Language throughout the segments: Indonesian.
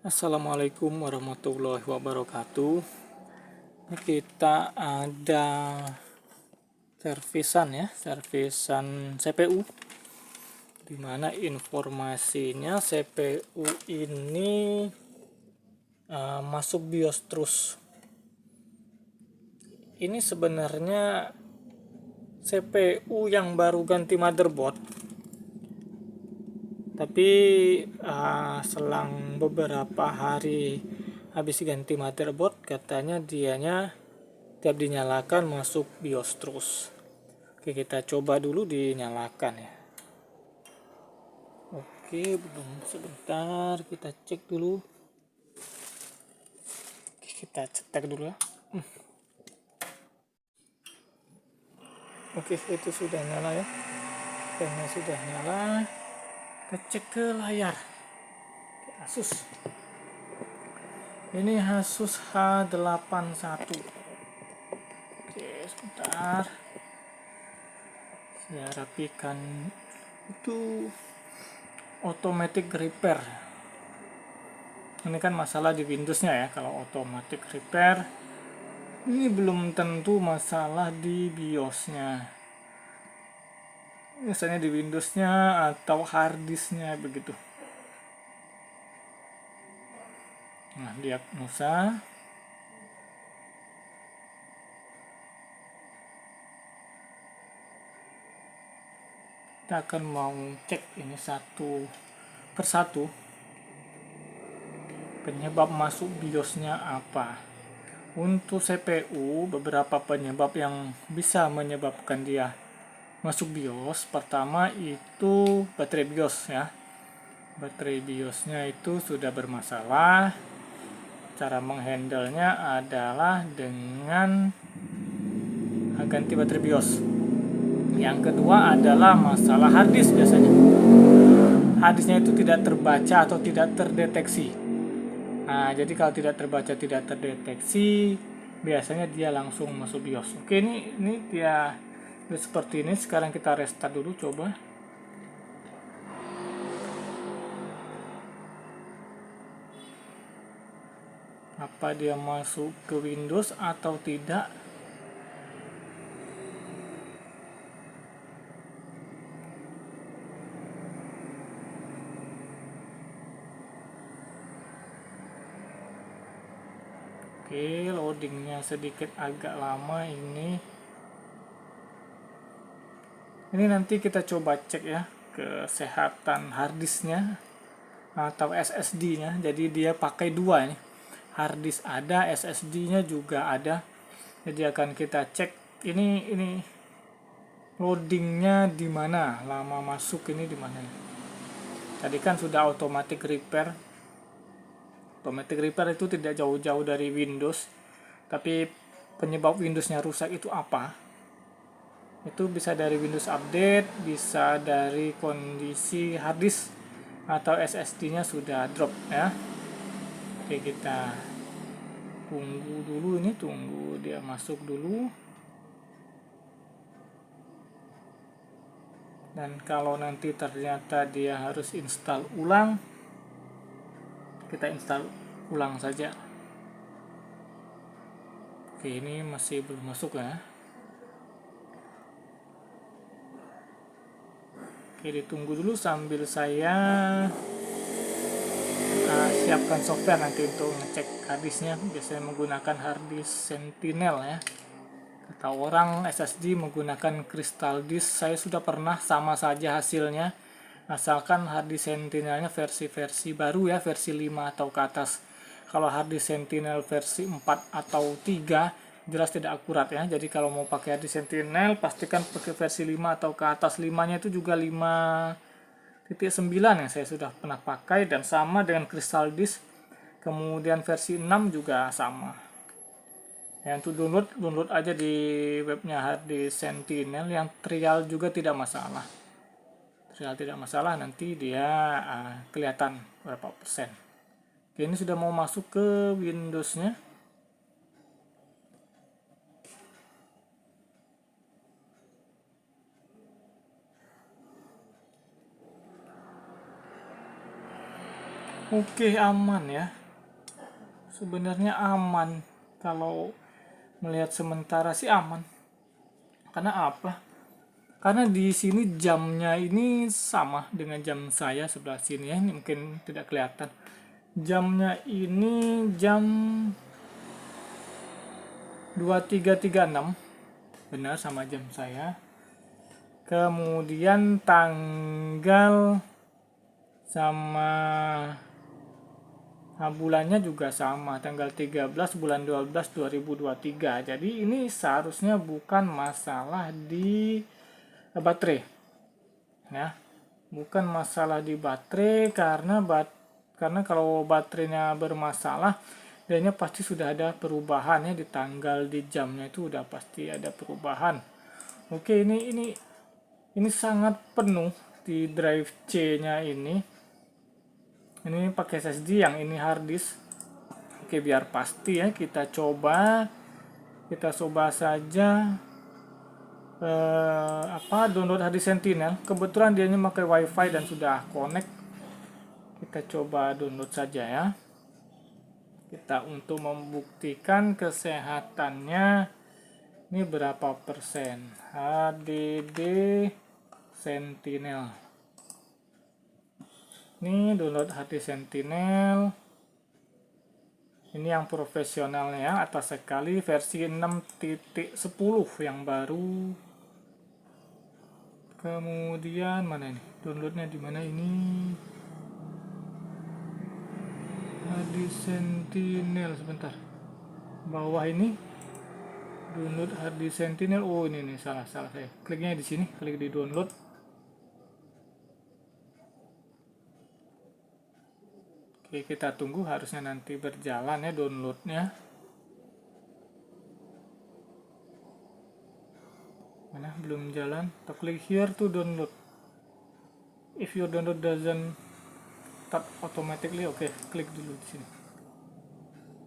Assalamualaikum warahmatullahi wabarakatuh. Ini kita ada servisan CPU, dimana informasinya CPU ini masuk BIOS terus. Ini sebenarnya CPU yang baru ganti motherboard, tapi selang beberapa hari habis ganti motherboard, katanya dianya tiap dinyalakan masuk BIOS terus. Oke, kita coba dulu dinyalakan ya. Oke, belum, sebentar kita cek dulu. Oke, kita cetak dulu ya. Oke, itu sudah nyala ya. Karena sudah nyala, kita cek ke layar. Oke, Asus. Ini Asus H81. Oke, sebentar. Saya rapikan. Itu automatic repair. Ini kan masalah di Windowsnya ya. Kalau automatic repair, ini belum tentu masalah di BIOSnya. Misalnya di Windowsnya atau harddisknya begitu. Nah, diagnosa. Kita akan mau cek ini satu persatu. Penyebab masuk BIOSnya apa? Untuk CPU, beberapa penyebab yang bisa menyebabkan dia masuk BIOS. Pertama itu baterai BIOS ya. Baterai BIOSnya itu sudah bermasalah. Cara menghandlenya adalah dengan ganti baterai BIOS. Yang kedua adalah masalah harddisk biasanya. Harddisknya itu tidak terbaca atau tidak terdeteksi. Nah, jadi kalau tidak terbaca, tidak terdeteksi, biasanya dia langsung masuk BIOS. Oke, ini dia seperti ini. Sekarang kita restart dulu, coba. Apa dia masuk ke Windows atau tidak? Oke, loadingnya sedikit agak lama ini. Ini nanti kita coba cek ya kesehatan harddisknya atau SSD-nya. Jadi dia pakai dua nih. Harddisk ada, SSD-nya juga ada. Jadi akan kita cek ini loadingnya di mana, lama masuk ini di mana. Tadi kan sudah automatic repair. Automatic repair itu tidak jauh-jauh dari Windows, tapi penyebab Windowsnya rusak itu apa? Itu bisa dari Windows Update, bisa dari kondisi harddisk atau SSD-nya sudah drop ya. Oke, kita tunggu dulu ini, tunggu dia masuk dulu. Dan kalau nanti ternyata dia harus install ulang, kita install ulang saja. Oke, ini masih belum masuk ya. Oke, ditunggu dulu sambil saya siapkan software nanti untuk ngecek harddisknya. Biasanya menggunakan harddisk Sentinel ya. Kata orang SSD menggunakan Crystal Disk. Saya sudah pernah, sama saja hasilnya. Asalkan harddisk Sentinelnya versi baru ya, versi 5 atau ke atas. Kalau harddisk Sentinel versi 4 atau 3 jelas tidak akurat ya. Jadi kalau mau pakai harddisk Sentinel pastikan pakai versi 5 atau ke atas. 5-nya itu juga 5.9 yang saya sudah pernah pakai, dan sama dengan Crystal Disk. Kemudian versi 6 juga sama. Yang untuk download aja di webnya harddisk Sentinel. Yang trial juga tidak masalah. Trial tidak masalah, nanti dia kelihatan berapa persen. Oke, ini sudah mau masuk ke Windows-nya. Oke, aman ya. Sebenarnya aman. Kalau melihat sementara sih aman. Karena apa? Karena di sini jamnya ini sama dengan jam saya sebelah sini ya. Ini mungkin tidak kelihatan. Jamnya ini jam 23.36. Benar sama jam saya. Kemudian tanggal sama bulannya juga sama, tanggal 13 bulan 12 2023. Jadi ini seharusnya bukan masalah di baterai ya. Bukan masalah di baterai karena kalau baterainya bermasalah dia pasti sudah ada perubahan ya, di tanggal di jamnya itu udah pasti ada perubahan. Oke, ini sangat penuh di drive C-nya ini. Ini pakai SSD, yang ini hard disk. Oke, biar pasti ya kita coba saja download HD Sentinel. Kebetulan dia pakai WiFi dan sudah connect. Kita coba download saja ya. Kita untuk membuktikan kesehatannya ini berapa persen. HDD Sentinel. Ini download HD Sentinel. Ini yang profesionalnya ya, atas sekali versi 6.10 yang baru. Kemudian mana ini? Downloadnya di mana ini? HD Sentinel, sebentar. Bawah ini download HD Sentinel. Oh, ini nih salah saya. Kliknya di sini, klik di download. Oke, kita tunggu, harusnya nanti berjalan ya downloadnya. Mana belum jalan? Kita klik here to download. If your download doesn't start automatically, oke, klik dulu di sini.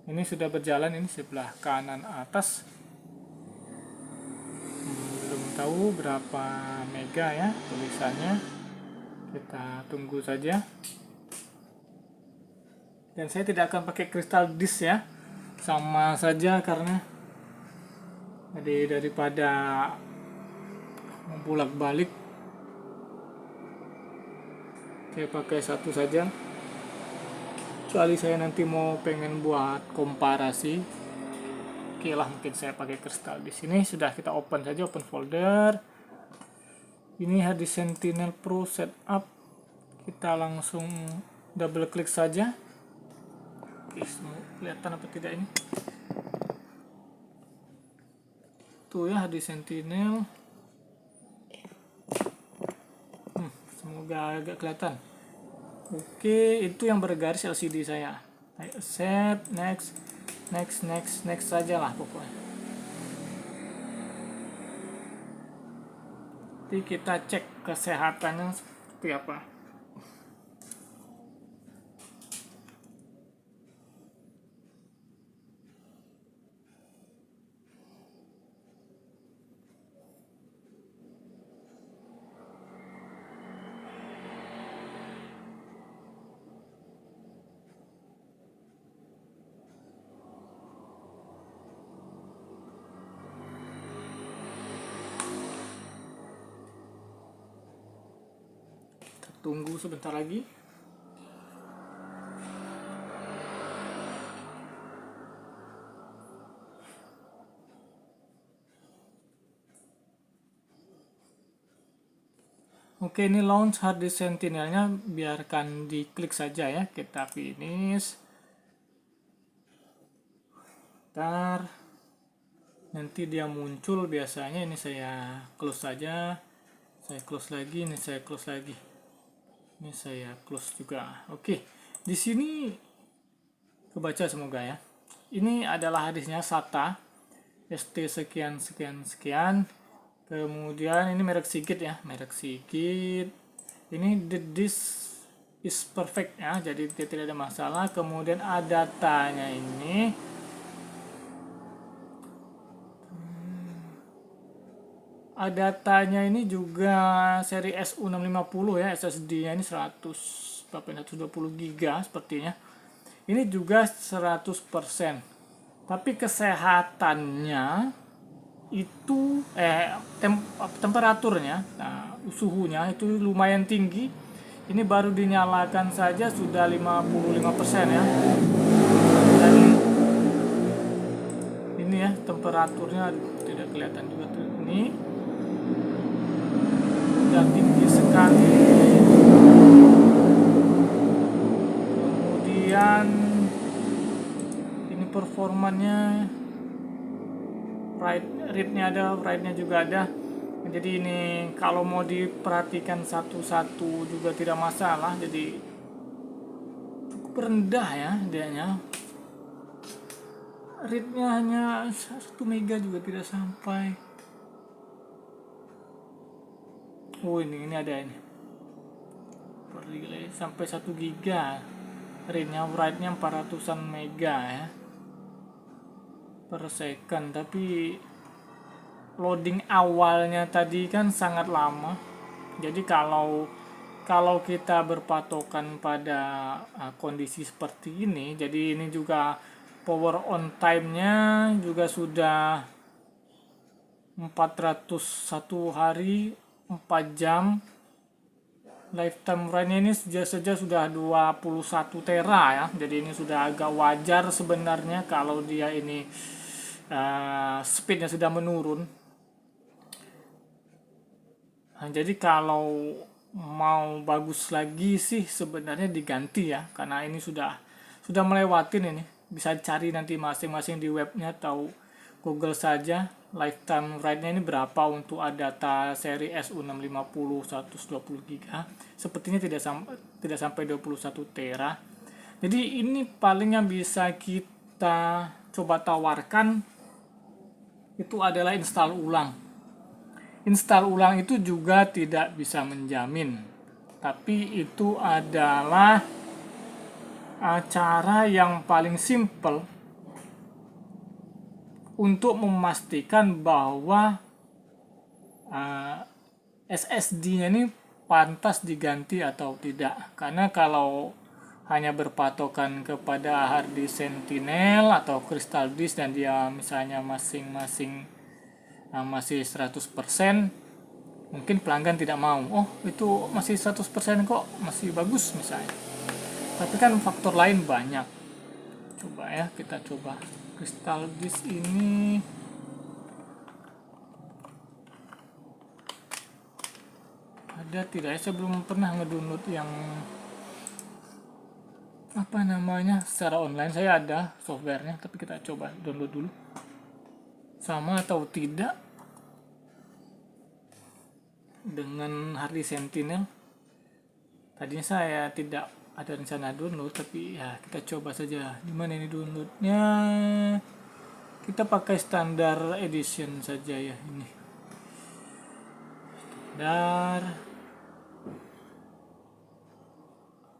Ini sudah berjalan, ini sebelah kanan atas. Belum tahu berapa mega ya tulisannya. Kita tunggu saja. Dan saya tidak akan pakai crystal disk ya, sama saja karena daripada bolak-balik, saya pakai satu saja. Kecuali saya nanti mau pengen buat komparasi, oke lah, mungkin saya pakai crystal disk. Ini sudah kita open saja, open folder. Ini HD Sentinel Pro setup. Kita langsung double klik saja. Kelihatan apa tidak ini? Tuh ya, HD Sentinel. Semoga agak kelihatan. Oke, itu yang bergaris LCD saya. Accept, next saja lah pokoknya. Jadi kita cek kesehatannya seperti apa. Tunggu sebentar lagi. Oke, ini launch hard disk Sentinelnya, biarkan diklik saja ya. Kita finish. Ntar nanti dia muncul, biasanya ini saya close saja. Saya close lagi, ini saya close lagi. Ini saya close juga. Oke, di sini kebaca semoga ya. Ini adalah hadisnya SATA ST sekian. Kemudian ini merek Seagate ya, merek Seagate. Ini the disk is perfect ya, jadi tidak ada masalah. Kemudian ada datanya ini. Datanya ini juga seri SU650 ya, SSD-nya ini 100 120 giga sepertinya. Ini juga 100%. Tapi kesehatannya itu temperaturnya, nah, suhunya itu lumayan tinggi. Ini baru dinyalakan saja sudah 55% ya. Dan ini ya temperaturnya tidak kelihatan juga tuh. Ini sudah tinggi sekali. Kemudian ini performanya, read-nya ada, write-nya juga ada. Jadi ini kalau mau diperhatikan satu-satu juga tidak masalah. Jadi cukup rendah ya dianya. Read-nya hanya 1 mega juga tidak sampai. Oh ini ada ini. Relay sampai 1 giga. Read-nya, write-nya 400-an mega ya per second. Tapi loading awalnya tadi kan sangat lama. Jadi kalau kita berpatokan pada kondisi seperti ini, jadi ini juga power on time-nya juga sudah 401 hari 4 jam. Lifetime run-nya ini saja sudah 21 tera ya. Jadi ini sudah agak wajar sebenarnya kalau dia ini speednya sudah menurun. Nah, jadi kalau mau bagus lagi sih sebenarnya diganti ya, karena ini sudah melewatin ini. Bisa cari nanti masing-masing di webnya atau Google saja lifetime write-nya ini berapa untuk data seri SU650 120 GB. Sepertinya tidak sampai 21 tera. Jadi ini paling yang bisa kita coba tawarkan itu adalah install ulang. Install ulang itu juga tidak bisa menjamin, tapi itu adalah cara yang paling simple untuk memastikan bahwa SSD-nya ini pantas diganti atau tidak. Karena kalau hanya berpatokan kepada harddisk Sentinel atau Crystal Disk dan dia misalnya masing-masing masih 100%, mungkin pelanggan tidak mau. Oh, itu masih 100% kok, masih bagus misalnya. Tapi kan faktor lain banyak. Coba ya, kita coba Crystal Disk ini. Ada tidak ya? Saya belum pernah ngedownload yang apa namanya secara online. Saya ada softwarenya, tapi kita coba download dulu. Sama atau tidak dengan harddisk Sentinel. Tadinya saya tidak ada rencana download, tapi ya kita coba saja. Dimana ini downloadnya? Kita pakai standar edition saja ya ini. Standar.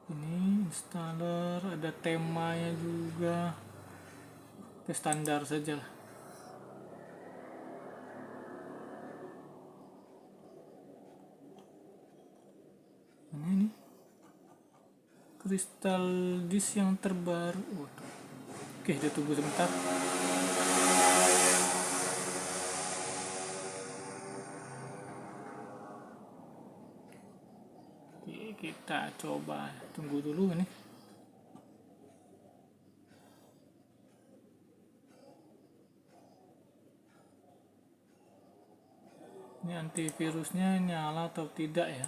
Ini installer, ada temanya juga. Ke standar saja lah. Ini Crystal Disk yang terbaru. Oke, kita tunggu sebentar. Oke, kita coba tunggu dulu ini. Ini antivirusnya nyala atau tidak ya?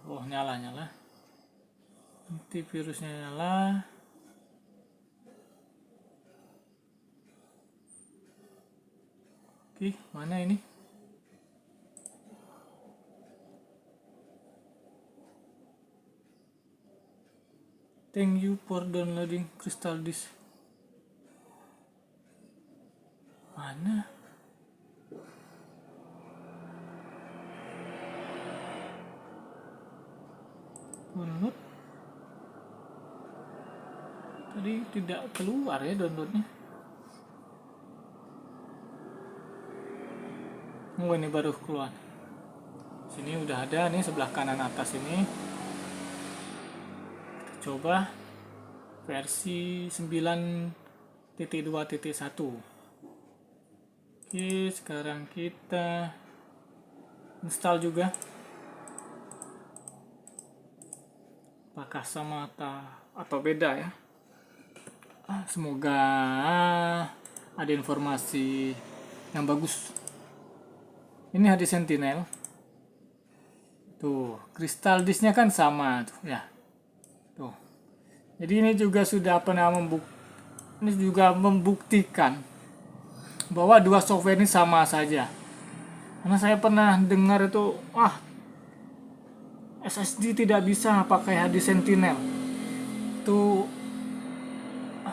Oh, nyala. Antivirusnya nyala. Oke, mana ini? Thank you for downloading Crystal Disk. Mana? Download. Tadi tidak keluar ya downloadnya. Oh, ini baru keluar. Sini udah ada nih sebelah kanan atas ini. coba versi 9.2.1. Oke, sekarang kita install juga. Apakah sama atau beda ya? Semoga ada informasi yang bagus. Ini HD Sentinel. Tuh, kristal disknya kan sama tuh ya. Tuh. Jadi ini juga sudah pernah membuktikan bahwa dua software ini sama saja. Karena saya pernah dengar itu, SSD tidak bisa pakai HD Sentinel. Itu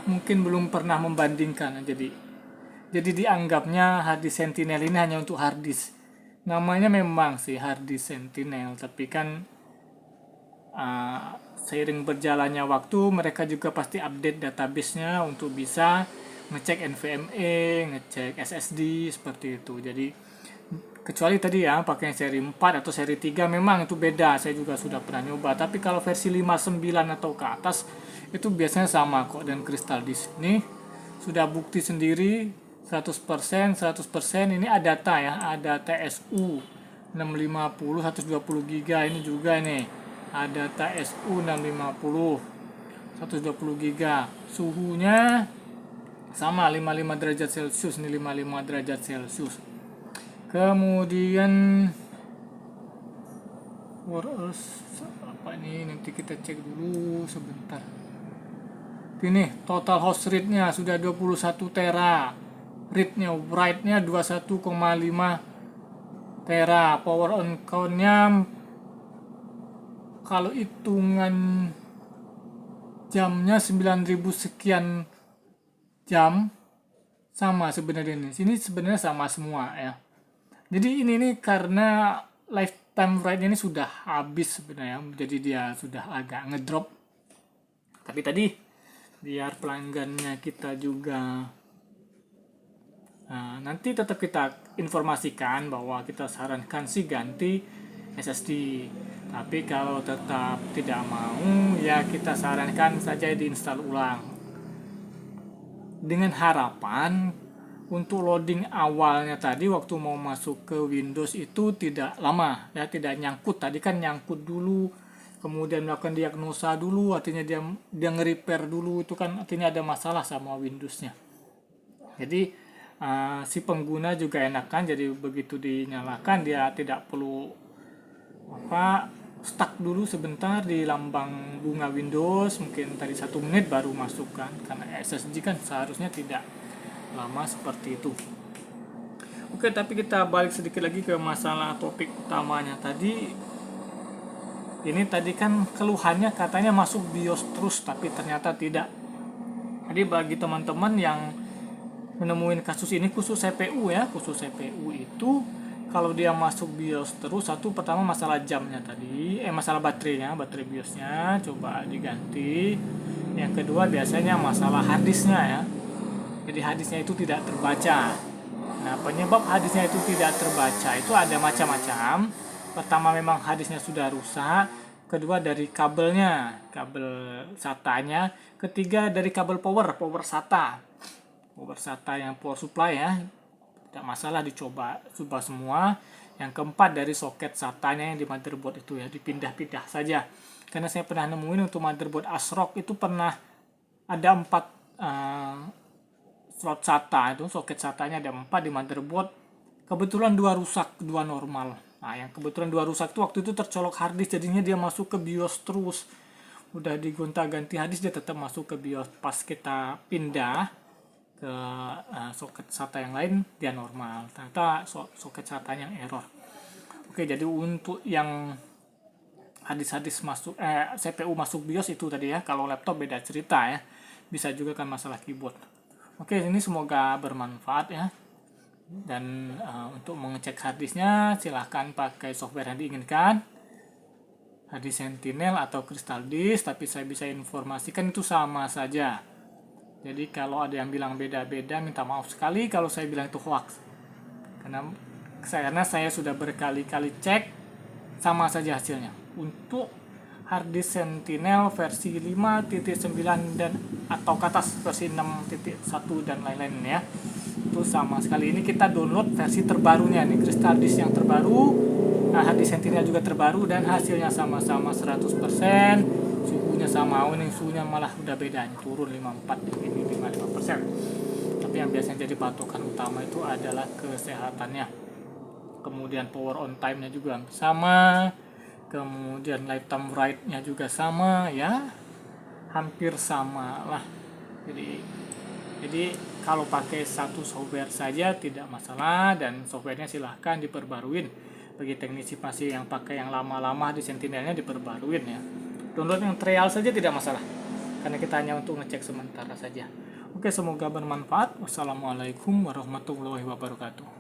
mungkin belum pernah membandingkan. Jadi dianggapnya HD Sentinel ini hanya untuk hard disk. Namanya memang sih hard disk Sentinel, tapi kan seiring berjalannya waktu mereka juga pasti update database-nya untuk bisa ngecek NVMe, ngecek SSD seperti itu. Jadi kecuali tadi ya pakai seri 4 atau seri 3 memang itu beda, saya juga sudah pernah nyoba. Tapi kalau versi 59 atau ke atas itu biasanya sama kok. Dan Crystal Disk ini sudah bukti sendiri 100% ini ada data ya, ada TSU 650 120 GB ini juga ini ada TSU 650 120 GB, suhunya sama 55 derajat Celcius, ini 55 derajat Celcius. Kemudian apa ini, nanti kita cek dulu sebentar. Ini total host rate-nya sudah 21 tera, read-nya write-nya 21,5 tera, power on count-nya kalau hitungan jamnya 9000 sekian jam, sama sebenarnya ini. Sini sebenarnya sama semua ya. Jadi ini karena lifetime rate-nya ini sudah habis sebenarnya, jadi dia sudah agak ngedrop. Tapi tadi biar pelanggannya kita juga nanti tetap kita informasikan bahwa kita sarankan sih ganti SSD. Tapi kalau tetap tidak mau, ya kita sarankan saja diinstal ulang. Dengan harapan untuk loading awalnya tadi waktu mau masuk ke Windows itu tidak lama ya, tidak nyangkut. Tadi kan nyangkut dulu, kemudian melakukan diagnosa dulu, artinya dia nge-repair dulu, itu kan artinya ada masalah sama Windowsnya. Jadi si pengguna juga enakan, jadi begitu dinyalakan dia tidak perlu stuck dulu sebentar di lambang bunga Windows, mungkin tadi 1 menit baru masuk kan, karena SSD kan seharusnya tidak lama seperti itu. Oke, tapi kita balik sedikit lagi ke masalah topik utamanya tadi. Ini tadi kan keluhannya katanya masuk BIOS terus, tapi ternyata tidak. Jadi bagi teman-teman yang menemuin kasus ini, khusus CPU itu kalau dia masuk BIOS terus, satu pertama masalah jamnya tadi, masalah baterai BIOSnya coba diganti. Yang kedua biasanya masalah harddisknya ya. Jadi harddisknya itu tidak terbaca. Nah, penyebab harddisknya itu tidak terbaca itu ada macam-macam. Pertama memang harddisknya sudah rusak, kedua dari kabelnya, kabel SATA-nya, ketiga dari kabel power SATA yang power supply ya. Tidak masalah, dicoba semua. Yang keempat dari soket SATA-nya yang di motherboard itu ya, dipindah-pindah saja. Karena saya pernah nemuin untuk motherboard ASRock itu pernah ada 4 slot SATA, itu soket SATA-nya ada 4 di motherboard. Kebetulan 2 rusak, 2 normal. Nah, yang kebetulan 2 rusak itu waktu itu tercolok harddisk, jadinya dia masuk ke BIOS terus. Udah digonta-ganti harddisk, dia tetap masuk ke BIOS. Pas kita pindah ke soket SATA yang lain, dia normal. Ternyata soket SATA yang error. Oke, jadi untuk yang harddisk masuk CPU masuk BIOS itu tadi ya. Kalau laptop beda cerita ya. Bisa juga kan masalah keyboard. Oke, ini semoga bermanfaat ya. Dan untuk mengecek harddisknya silahkan pakai software yang diinginkan, harddisk Sentinel atau Crystal Disk. Tapi saya bisa informasikan itu sama saja. Jadi kalau ada yang bilang beda-beda, minta maaf sekali kalau saya bilang itu hoax. Karena saya sudah berkali-kali cek, sama saja hasilnya. Untuk harddisk Sentinel versi 5.9 dan atau ke atas versi 6.1 dan lain-lain ya. Itu sama sekali, ini kita download versi terbarunya nih, Crystal Disk yang terbaru. Nah, harddisk Sentinel juga terbaru dan hasilnya sama-sama 100%, suhunya sama. Ini suhunya malah udah beda, turun 54, ini 55%. Tapi yang biasanya jadi patokan utama itu adalah kesehatannya. Kemudian power on time-nya juga sama. Kemudian lifetime rate-nya juga sama ya, hampir sama lah. Jadi kalau pakai satu software saja tidak masalah, dan softwarenya silahkan diperbaruin. Bagi teknisi masih yang pakai yang lama-lama di Sentinelnya diperbaruin ya. Download yang trial saja tidak masalah, karena kita hanya untuk ngecek sementara saja. Oke, semoga bermanfaat. Wassalamualaikum warahmatullahi wabarakatuh.